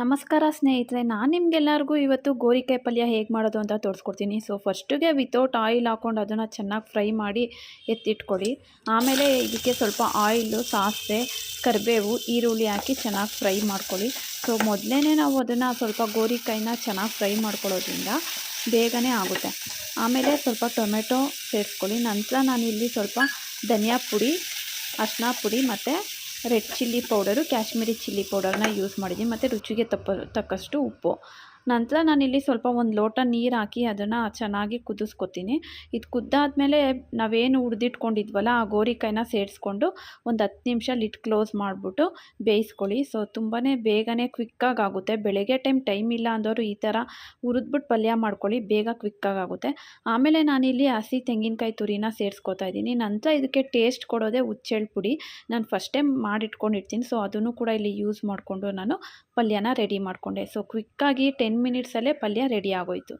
ನಮಸ್ಕಾರ ಸ್ನೇಹಿತರೆ, ನಾನು ನಿಮಗೆಲ್ಲರಿಗೂ ಇವತ್ತು ಗೋರಿಕಾಯಿ ಪಲ್ಯ ಹೇಗೆ ಮಾಡೋದು ಅಂತ ತೋರಿಸ್ಕೊಡ್ತೀನಿ. ಸೊ ಫಸ್ಟಿಗೆ ವಿತೌಟ್ ಆಯಿಲ್ ಹಾಕ್ಕೊಂಡು ಅದನ್ನು ಚೆನ್ನಾಗಿ ಫ್ರೈ ಮಾಡಿ ಎತ್ತಿಟ್ಕೊಳ್ಳಿ. ಆಮೇಲೆ ಇದಕ್ಕೆ ಸ್ವಲ್ಪ ಆಯಿಲು, ಸಾಸಿವೆ, ಕರಿಬೇವು, ಈರುಳ್ಳಿ ಹಾಕಿ ಚೆನ್ನಾಗಿ ಫ್ರೈ ಮಾಡ್ಕೊಳ್ಳಿ. ಸೊ ಮೊದಲೇ ನಾವು ಅದನ್ನು ಸ್ವಲ್ಪ ಗೋರಿಕಾಯಿನ ಚೆನ್ನಾಗಿ ಫ್ರೈ ಮಾಡ್ಕೊಳ್ಳೋದ್ರಿಂದ ಬೇಗನೆ ಆಗುತ್ತೆ. ಆಮೇಲೆ ಸ್ವಲ್ಪ ಟೊಮೆಟೊ ಸೇರಿಸ್ಕೊಳ್ಳಿ. ನಂತರ ನಾನಿಲ್ಲಿ ಸ್ವಲ್ಪ ಧನಿಯಾ ಪುಡಿ, ಅರಿಶಿನ ಪುಡಿ ಮತ್ತು red chilli powder, Kashmiri chilli ಪೌಡರ್ನ ಯೂಸ್ ಮಾಡಿದ್ದೀನಿ ಮತ್ತು ರುಚಿಗೆ ತಕ್ಕಷ್ಟು ಉಪ್ಪು. ನಂತರ ನಾನಿಲ್ಲಿ ಸ್ವಲ್ಪ ಒಂದು ಲೋಟ ನೀರು ಹಾಕಿ ಅದನ್ನು ಚೆನ್ನಾಗಿ ಕುದಿಸ್ಕೊತೀನಿ. ಇದು ಕುದ್ದಾದಮೇಲೆ ನಾವೇನು ಹುರಿದಿಟ್ಕೊಂಡಿದ್ವಲ್ಲ ಆ ಗೋರಿಕಾಯಿನ ಸೇರಿಸ್ಕೊಂಡು ಒಂದು 10 ನಿಮಿಷ ಲಿಡ್ ಕ್ಲೋಸ್ ಮಾಡಿಬಿಟ್ಟು ಬೇಯಿಸ್ಕೊಳ್ಳಿ. ಸೊ ತುಂಬಾ ಬೇಗನೆ ಕ್ವಿಕ್ಕಾಗಿ ಆಗುತ್ತೆ. ಬೆಳಗ್ಗೆ ಟೈಮ್ ಇಲ್ಲ ಅಂದವರು ಈ ಥರ ಹುರಿದ್ಬಿಟ್ಟು ಪಲ್ಯ ಮಾಡ್ಕೊಳ್ಳಿ, ಬೇಗ ಕ್ವಿಕ್ಕಾಗಿ ಆಗುತ್ತೆ. ಆಮೇಲೆ ನಾನಿಲ್ಲಿ ಹಸಿ ತೆಂಗಿನಕಾಯಿ ತುರಿನ ಸೇರಿಸ್ಕೊತಾ ಇದ್ದೀನಿ. ನಂತರ ಇದಕ್ಕೆ ಟೇಸ್ಟ್ ಕೊಡೋದೇ ಹುಚ್ಚೆಳ್ಳು ಪುಡಿ. ನಾನು ಫಸ್ಟೇ ಮಾಡಿಟ್ಕೊಂಡಿರ್ತೀನಿ. ಸೊ ಅದನ್ನು ಕೂಡ ಇಲ್ಲಿ ಯೂಸ್ ಮಾಡಿಕೊಂಡು ನಾನು ಪಲ್ಯನ ರೆಡಿ ಮಾಡಿಕೊಂಡೆ. ಸೊ ಕ್ವಿಕ್ಕಾಗಿ 10 ಮಿನಿಟ್ಸಲ್ಲೇ ಪಲ್ಯ ರೆಡಿ ಆಗೋಯಿತು.